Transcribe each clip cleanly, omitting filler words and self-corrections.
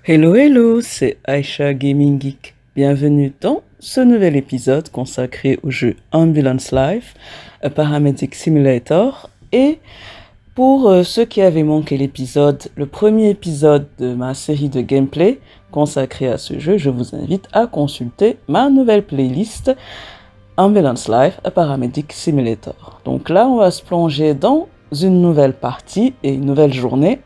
Hello, hello, c'est Aisha Gaming Geek. Bienvenue dans ce nouvel épisode consacré au jeu Ambulance Life, a Paramedic Simulator. Et pour ceux qui avaient manqué l'épisode, le premier épisode de ma série de gameplay consacrée à ce jeu, je vous invite à consulter ma nouvelle playlist Ambulance Life, a Paramedic Simulator. Donc là, on va se plonger dans une nouvelle partie et une nouvelle journée.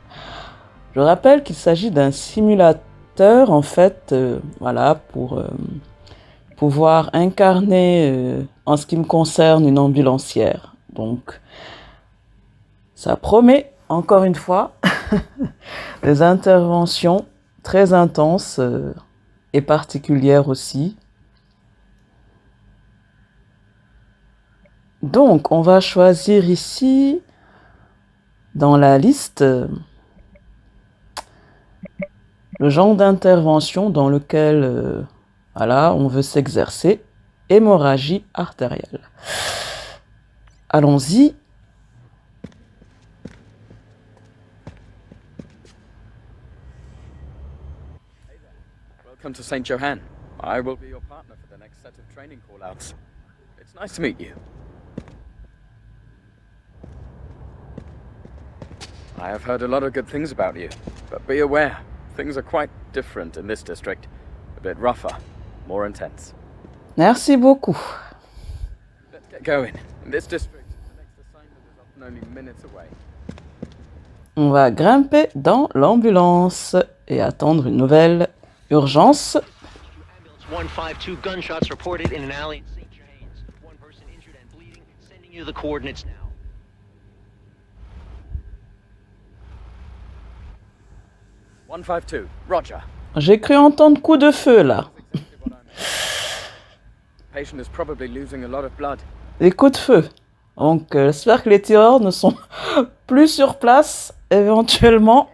Je rappelle qu'il s'agit d'un simulateur, en fait, voilà, pour pouvoir incarner, en ce qui me concerne, une ambulancière. Donc, ça promet, encore une fois, des interventions très intenses et particulières aussi. Donc, on va choisir ici, dans la liste, le genre d'intervention dans lequel voilà, on veut s'exercer, hémorragie artérielle. Allons-y. Welcome to St. Johann. I will be your partner for the next set of training call-outs. It's nice to meet you. I have heard a lot of good things about you, but be aware, things are quite different in this district. A bit rougher, more intense. Merci beaucoup. Let's get going. In this district, the next assignment is often only minutes away. On va grimper dans l'ambulance et attendre une nouvelle urgence. Ambulance 152 gunshots reported in an alley in St. James. One person injured and bleeding. Sending you the coordinates now. One 152, Roger. J'ai cru entendre coup de feu là. That's exactly what I'm after. Patient is probably losing a lot of blood. Des coups de feu. Donc j'espère que les tireurs ne sont plus sur place éventuellement.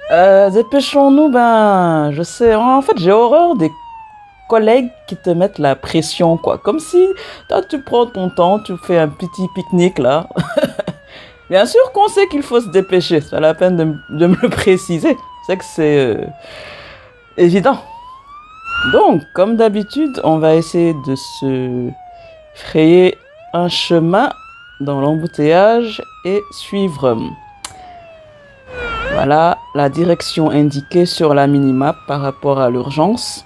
Dépêchons-nous, ben je sais, en fait j'ai horreur des collègues qui te mettent la pression quoi. Comme si toi tu prends ton temps, tu fais un petit pique-nique là. Bien sûr qu'on sait qu'il faut se dépêcher, c'est pas la peine de me le préciser. C'est que c'est évident. Donc, comme d'habitude, on va essayer de se frayer un chemin dans l'embouteillage et suivre voilà, la direction indiquée sur la minimap par rapport à l'urgence.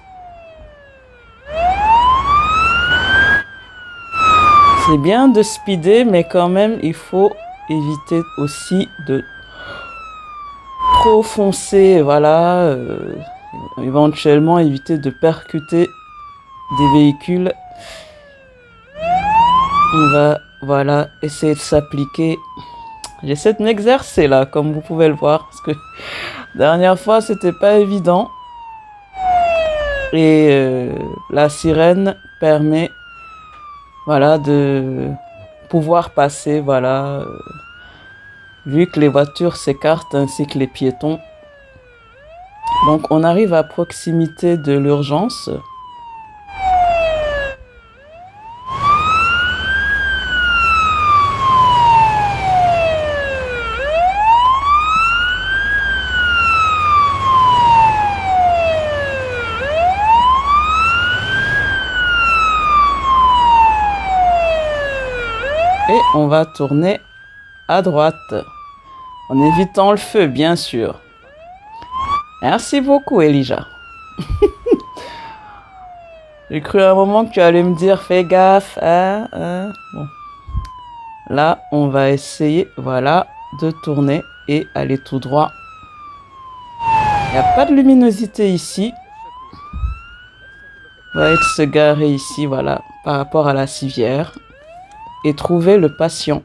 C'est bien de speeder, mais quand même, il faut éviter aussi de trop foncer, voilà, éventuellement éviter de percuter des véhicules. On va, voilà, essayer de s'appliquer. J'essaie de m'exercer là, comme vous pouvez le voir, parce que dernière fois c'était pas évident. Et la sirène permet, voilà, de pouvoir passer, voilà, vu que les voitures s'écartent ainsi que les piétons. Donc on arrive à proximité de l'urgence. Et on va tourner à droite, en évitant le feu, bien sûr. Merci beaucoup, Elijah. J'ai cru à un moment que tu allais me dire, fais gaffe. Bon. Là, on va essayer, voilà, de tourner et aller tout droit. Il n'y a pas de luminosité ici. On va se garer ici, voilà, par rapport à la civière. Et trouver le patient.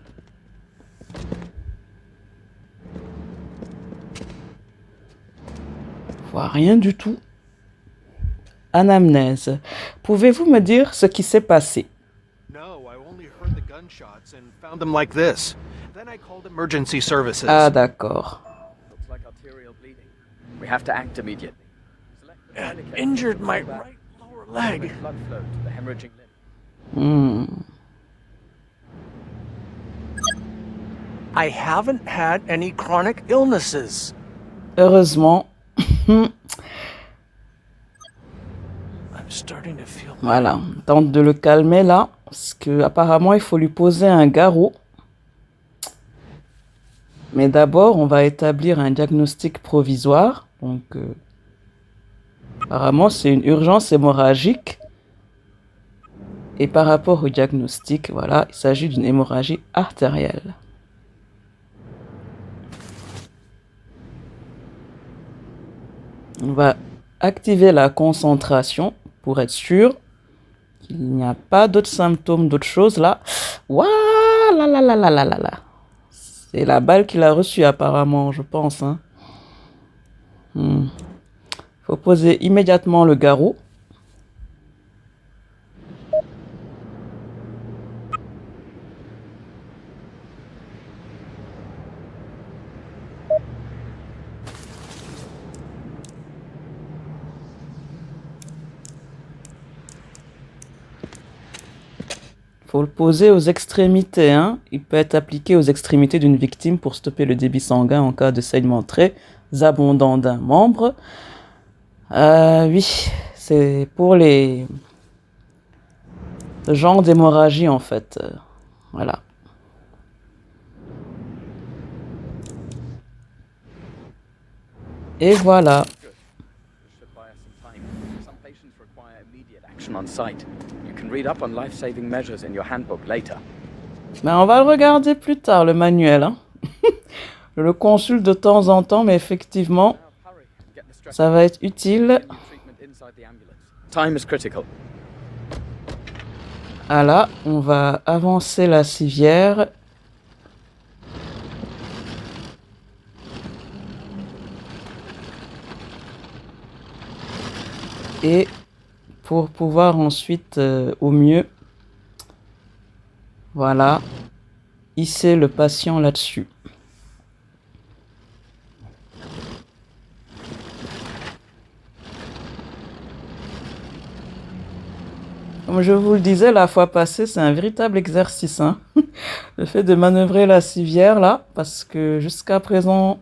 Je vois rien du tout. Anamnèse. Pouvez-vous me dire ce qui s'est passé? No, I only heard the gunshots and found them like this. Then I called emergency services. Ah, d'accord. Looks like arterial bleeding. We have to act immediately. Select the And indicator. injured my right lower leg. Blood flow to the hemorrhaging limb. I haven't had any chronic illnesses. Heureusement. Starting to feel Voilà, on tente de le calmer là, parce que apparemment il faut lui poser un garrot. Mais d'abord, on va établir un diagnostic provisoire. Donc, apparemment, c'est une urgence hémorragique. Et par rapport au diagnostic, voilà, il s'agit d'une hémorragie artérielle. On va activer la concentration pour être sûr qu'il n'y a pas d'autres symptômes, d'autres choses là. Waouh là là là là là là là. C'est la balle qu'il a reçue apparemment, je pense. Hein. Faut poser immédiatement le garrot. Faut le poser aux extrémités. Hein. Il peut être appliqué aux extrémités d'une victime pour stopper le débit sanguin en cas de saignement très abondant d'un membre. Oui, c'est pour ce genre d'hémorragie en fait. Voilà. Et voilà. Should buy us some time. Some patients require immediate action on site. You can read up on life-saving measures in your handbook later. Mais on va le regarder plus tard, le manuel. Hein. Je le consulte de temps en temps, mais effectivement, Now hurry and get the stretcher ça va être utile. treatment inside the ambulance. Time is critical. Ah là, on va avancer la civière. Et pour pouvoir ensuite, au mieux, voilà, hisser le patient là-dessus. Comme je vous le disais la fois passée, c'est un véritable exercice, hein. Le fait de manœuvrer la civière là, parce que jusqu'à présent,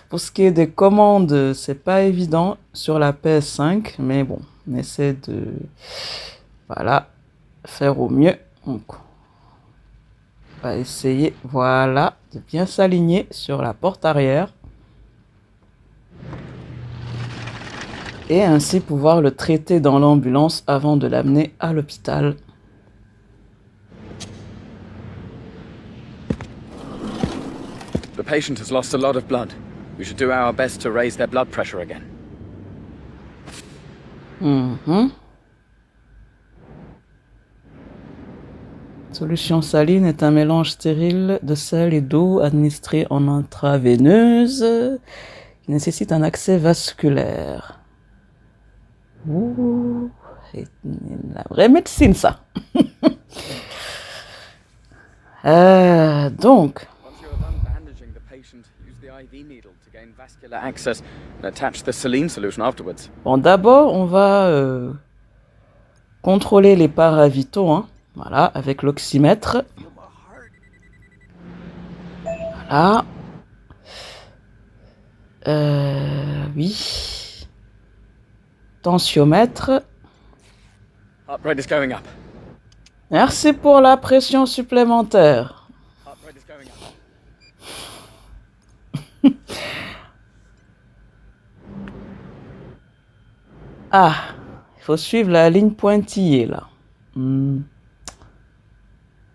pour ce qui est des commandes, c'est pas évident sur la PS5, mais bon, on essaie de, voilà, faire au mieux. Donc, on va essayer, voilà, de bien s'aligner sur la porte arrière. Et ainsi pouvoir le traiter dans l'ambulance avant de l'amener à l'hôpital. The patient has lost a lot of blood. We should do our best to raise their blood pressure again. Solution saline est un mélange stérile de sel et d'eau administré en intraveineuse qui nécessite un accès vasculaire. Ouh, c'est la vraie médecine, ça. Donc, Once you are done bandaging the patient, use the IV needle to gain vascular access and attach the saline solution afterwards. bon, d'abord, on va contrôler les paravitaux, hein, voilà, avec l'oxymètre. Voilà. Oui. Tensiomètre. Heart rate is going up. Merci pour la pression supplémentaire. Heart rate is going up. Ah, il faut suivre la ligne pointillée là.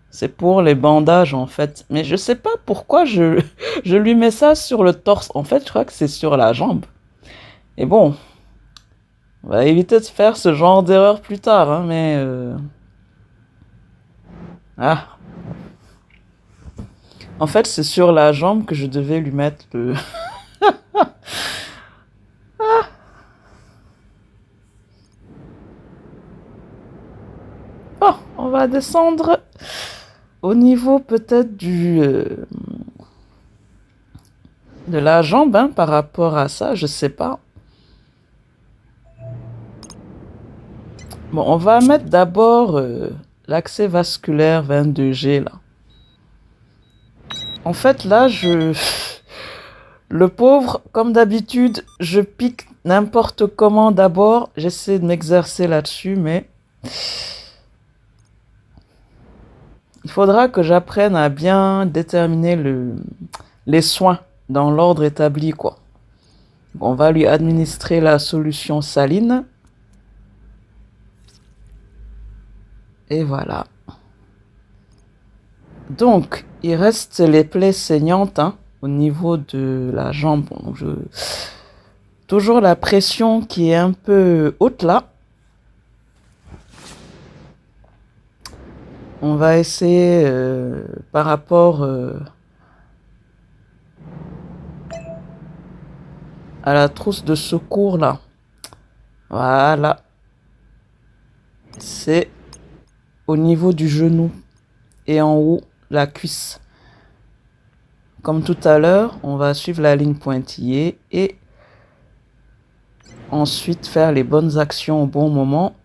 C'est pour les bandages en fait. Mais je sais pas pourquoi je lui mets ça sur le torse. En fait, je crois que c'est sur la jambe. Et bon, on va éviter de faire ce genre d'erreur plus tard, hein, mais... Ah. En fait, c'est sur la jambe que je devais lui mettre le... Ah. Bon, on va descendre au niveau peut-être de la jambe, hein, par rapport à ça, je sais pas. Bon, on va mettre d'abord l'accès vasculaire 22G là. En fait, là, je Le pauvre, comme d'habitude, je pique n'importe comment d'abord. J'essaie de m'exercer là-dessus, mais il faudra que j'apprenne à bien déterminer les soins dans l'ordre établi, quoi. On va lui administrer la solution saline. Et voilà. Donc, il reste les plaies saignantes hein, au niveau de la jambe. Donc, toujours la pression qui est un peu haute là. On va essayer par rapport à la trousse de secours là. Voilà. C'est au niveau du genou et en haut la cuisse. Comme tout à l'heure, on va suivre la ligne pointillée et ensuite faire les bonnes actions au bon moment.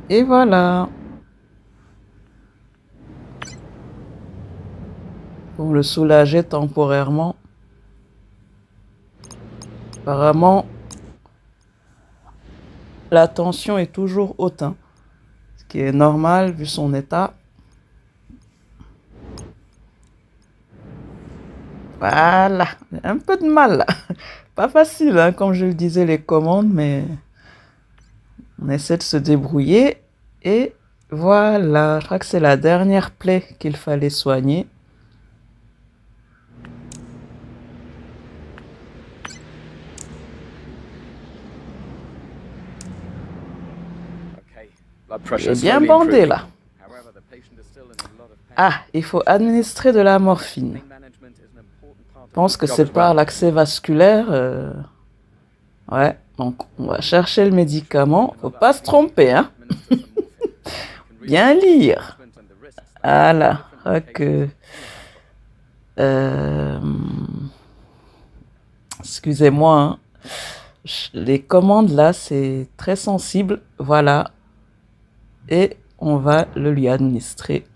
Et voilà. Pour le soulager temporairement. Apparemment, la tension est toujours haute, hein, ce qui est normal vu son état. Voilà, un peu de mal là. Pas facile, hein, comme je le disais, les commandes, mais on essaie de se débrouiller. Et voilà, je crois que c'est la dernière plaie qu'il fallait soigner. Il est bien bandé là. Ah, il faut administrer de la morphine. Je pense que c'est par l'accès vasculaire. Ouais, donc on va chercher le médicament. Faut pas se tromper, hein. Bien lire. Voilà, ok. Excusez-moi, hein. Les commandes là, c'est très sensible. Voilà. Et on va le lui administrer.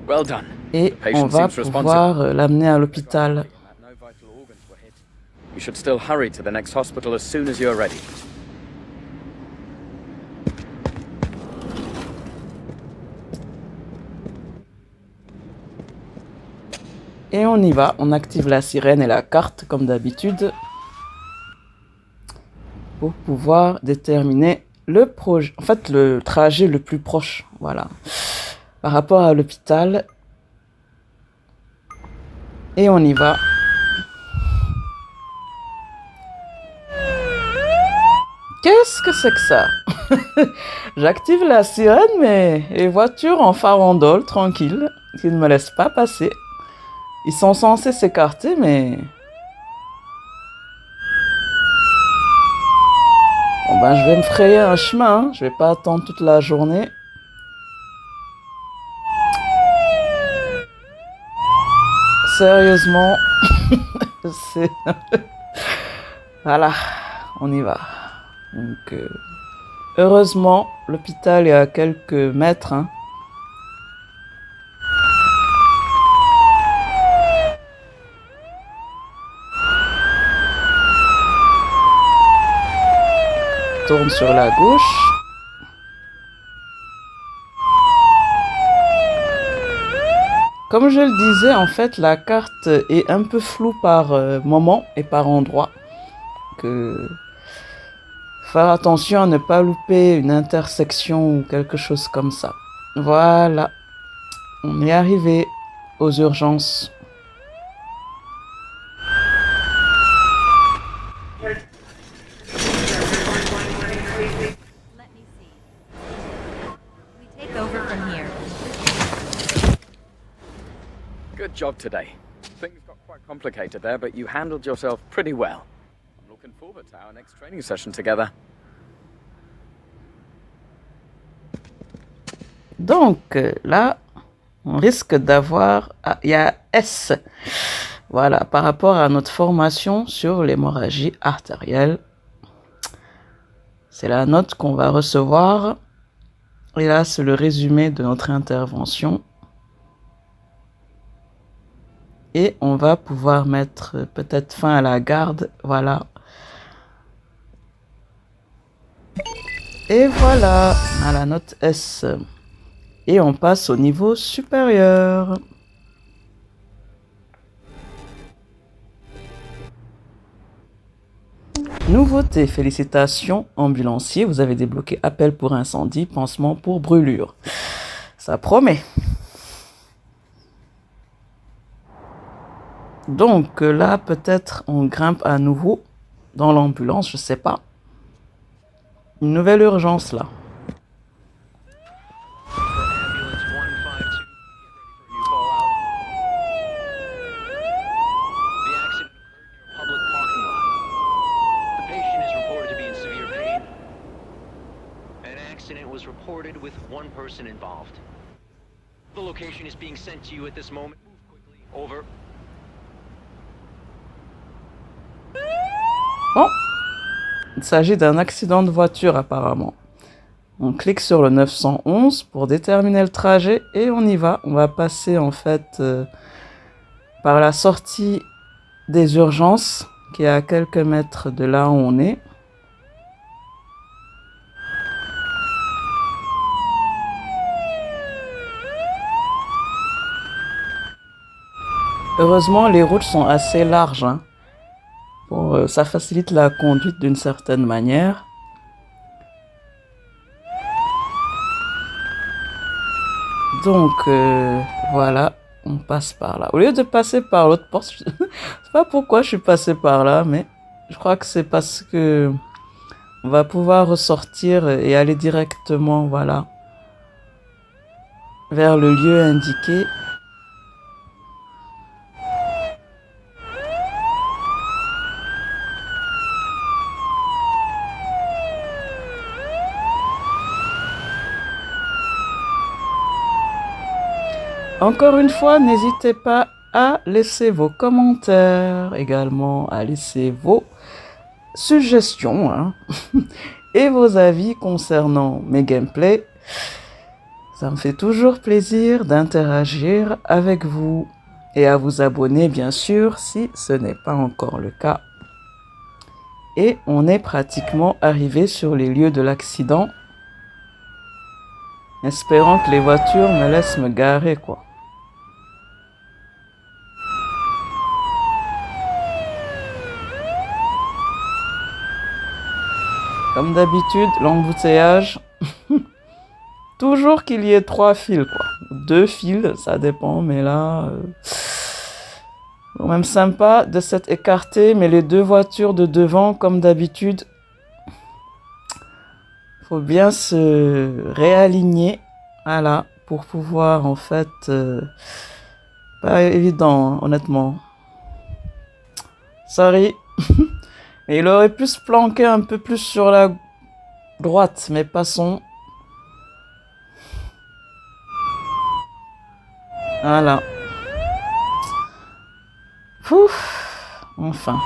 Well done. Et on va pouvoir l'amener à l'hôpital. You should still hurry to the next hospital as soon as you're ready. Et on y va, on active la sirène et la carte comme d'habitude pour pouvoir déterminer le projet, en fait le trajet le plus proche, voilà, par rapport à l'hôpital. Et on y va. Qu'est-ce que c'est que ça? J'active la sirène, mais les voitures en farandole, tranquilles, qui ne me laissent pas passer. Ils sont censés s'écarter, mais... Bon ben, je vais me frayer un chemin, hein. Je vais pas attendre toute la journée. Sérieusement, c'est... Voilà, on y va. Donc, heureusement, l'hôpital est à quelques mètres, hein. Tourne sur la gauche. Comme je le disais, en fait, la carte est un peu floue par moment et par endroit. Faire attention à ne pas louper une intersection ou quelque chose comme ça. Voilà. On est arrivé aux urgences. Good job today. Things got quite complicated there, but you handled yourself pretty well. I'm looking forward to our next training session together. Donc là, on risque d'avoir... Ah, il y a S. Voilà, par rapport à notre formation sur l'hémorragie artérielle, c'est la note qu'on va recevoir. Et là, c'est le résumé de notre intervention. Et on va pouvoir mettre peut-être fin à la garde. Voilà. Et voilà, à la note S. Et on passe au niveau supérieur. Nouveauté, félicitations, ambulancier, vous avez débloqué appel pour incendie, pansement pour brûlure. Ça promet. Donc là, peut-être on grimpe à nouveau dans l'ambulance, je sais pas. Une nouvelle urgence là. Ambulance 152, get ready for a new call out. The accident occurred near a public parking lot. The patient is reported to be in severe pain. An accident was reported with one person involved. The location is being sent to you at this moment. Move quickly. Over. Bon, il s'agit d'un accident de voiture apparemment. On clique sur le 911 pour déterminer le trajet et on y va. On va passer en fait par la sortie des urgences qui est à quelques mètres de là où on est. Heureusement, les routes sont assez larges. Hein. Ça facilite la conduite d'une certaine manière. Donc, voilà, on passe par là. Au lieu de passer par l'autre porte, je sais pas pourquoi je suis passé par là, mais je crois que c'est parce que on va pouvoir ressortir et aller directement, voilà, vers le lieu indiqué. Encore une fois, n'hésitez pas à laisser vos commentaires, également à laisser vos suggestions hein, et vos avis concernant mes gameplays. Ça me fait toujours plaisir d'interagir avec vous et à vous abonner bien sûr si ce n'est pas encore le cas. Et on est pratiquement arrivé sur les lieux de l'accident. Espérant que les voitures me laissent me garer quoi. Comme d'habitude, l'embouteillage, toujours qu'il y ait 3 fils, quoi. 2 fils, ça dépend, mais là, même sympa de s'être écarté, mais les 2 voitures de devant, comme d'habitude, faut bien se réaligner, voilà, pour pouvoir, en fait, pas évident, hein, honnêtement. Sorry. Et il aurait pu se planquer un peu plus sur la droite, mais passons. Voilà. Ouf, enfin.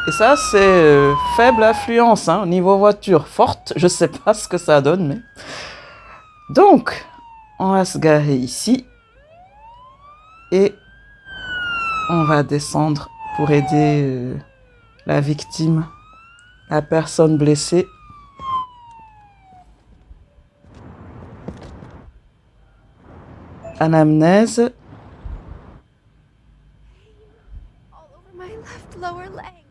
Et ça, c'est faible affluence, hein, niveau voiture. Forte, je sais pas ce que ça donne, mais... Donc, on va se garer ici. Et... on va descendre pour aider la victime, la personne blessée. Anamnèse. All over my left lower leg.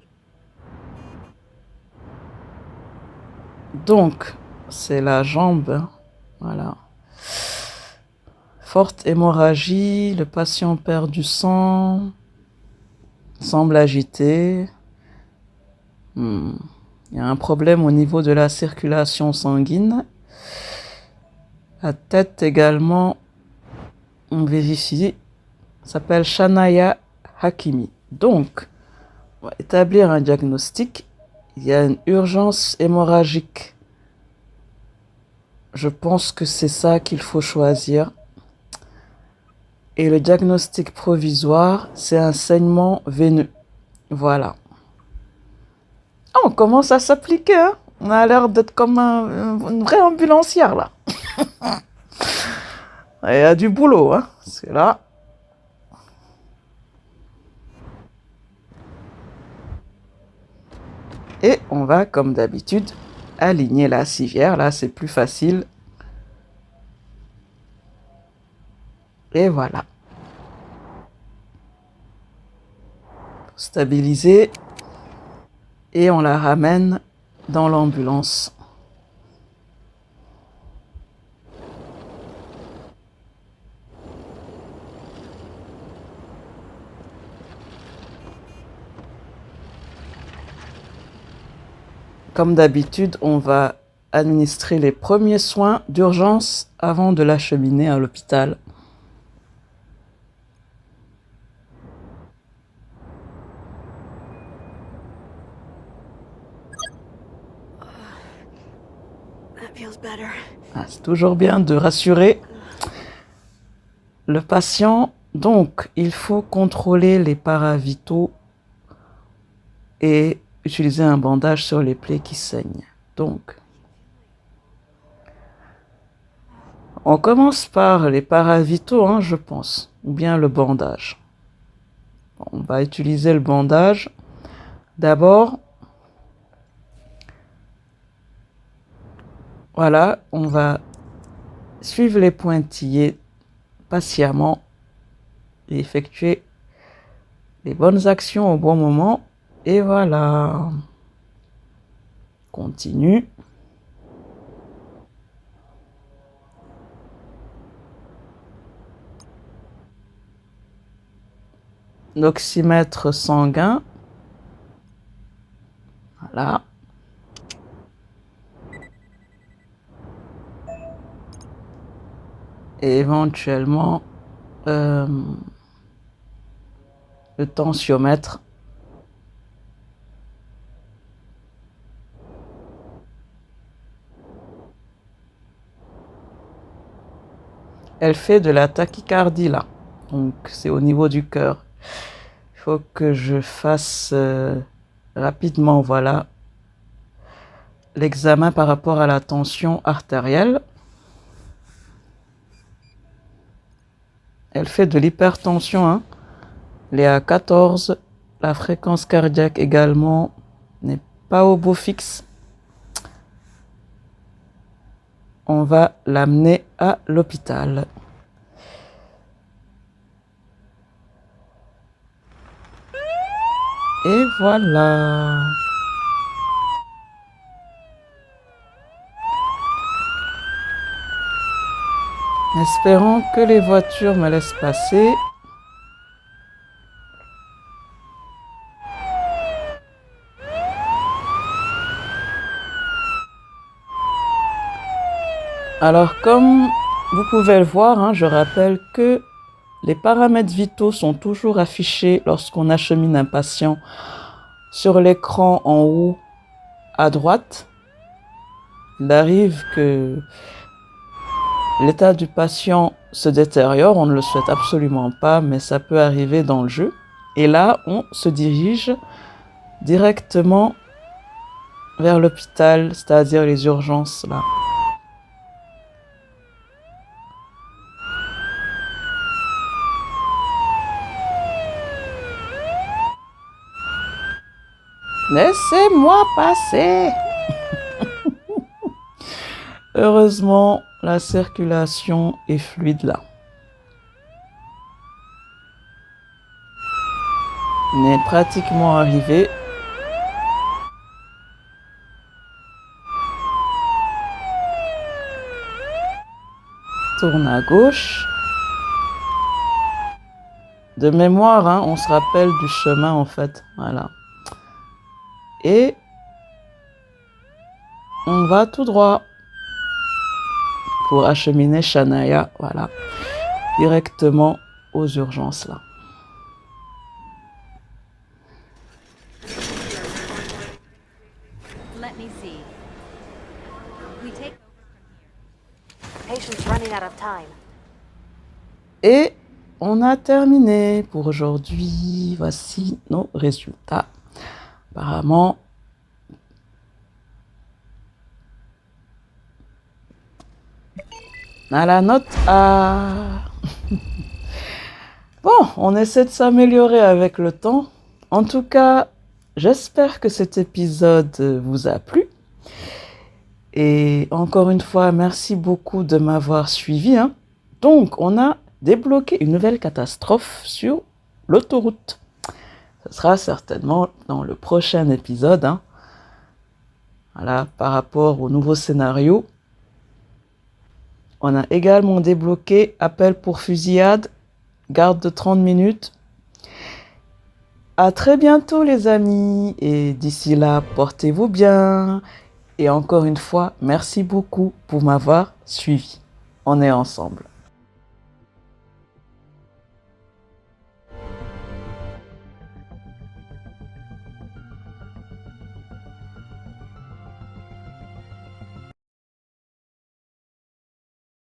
Donc, c'est la jambe. Hein. Voilà. Forte hémorragie, le patient perd du sang. Semble agité. Il y a un problème au niveau de la circulation sanguine. La tête également, on vérifie, s'appelle Shanaya Hakimi. Donc, on va établir un diagnostic. Il y a une urgence hémorragique. Je pense que c'est ça qu'il faut choisir. Et le diagnostic provisoire, c'est un saignement veineux. Voilà. Ah, on commence à s'appliquer, hein. On a l'air d'être comme une vraie ambulancière, là. Il y a du boulot, hein. Parce que là... Et on va, comme d'habitude, aligner la civière. Là, c'est plus facile. Et voilà. Stabiliser. Et on la ramène dans l'ambulance. Comme d'habitude, on va administrer les premiers soins d'urgence avant de l'acheminer à l'hôpital. That feels better. Ah, c'est toujours bien de rassurer le patient. Donc, il faut contrôler les paravitaux et utiliser un bandage sur les plaies qui saignent. Donc, on commence par les paravitaux, hein, je pense, ou bien le bandage. On va utiliser le bandage. D'abord, voilà, on va suivre les pointillés patiemment et effectuer les bonnes actions au bon moment. Et voilà. Continue. L'oxymètre sanguin. Voilà. Et éventuellement le tensiomètre. Elle fait de la tachycardie là, donc c'est au niveau du cœur. Il faut que je fasse rapidement, voilà, l'examen par rapport à la tension artérielle. Elle fait de l'hypertension, hein. Elle est à 14. La fréquence cardiaque également n'est pas au beau fixe. On va l'amener à l'hôpital. Et voilà. Espérons que les voitures me laissent passer. Alors, comme vous pouvez le voir, hein, je rappelle que les paramètres vitaux sont toujours affichés lorsqu'on achemine un patient sur l'écran en haut à droite. Il arrive que l'état du patient se détériore, on ne le souhaite absolument pas, mais ça peut arriver dans le jeu. Et là, on se dirige directement vers l'hôpital, c'est-à-dire les urgences là. Laissez-moi passer. Heureusement, la circulation est fluide là. On est pratiquement arrivé. Tourne à gauche. De mémoire, hein, on se rappelle du chemin en fait. Voilà. Et on va tout droit pour acheminer Shania, voilà, directement aux urgences là. Let me see. We take over from here. Patient's running out of time. Et on a terminé pour aujourd'hui. Voici nos résultats. Apparemment, on a la note A. Bon, on essaie de s'améliorer avec le temps. En tout cas, j'espère que cet épisode vous a plu. Et encore une fois, merci beaucoup de m'avoir suivi. Donc, on a débloqué une nouvelle catastrophe sur l'autoroute. Ce sera certainement dans le prochain épisode. Voilà, par rapport au nouveau scénario. On a également débloqué appel pour fusillade, garde de 30 minutes. À très bientôt les amis, et d'ici là, portez-vous bien. Et encore une fois, merci beaucoup pour m'avoir suivi. On est ensemble.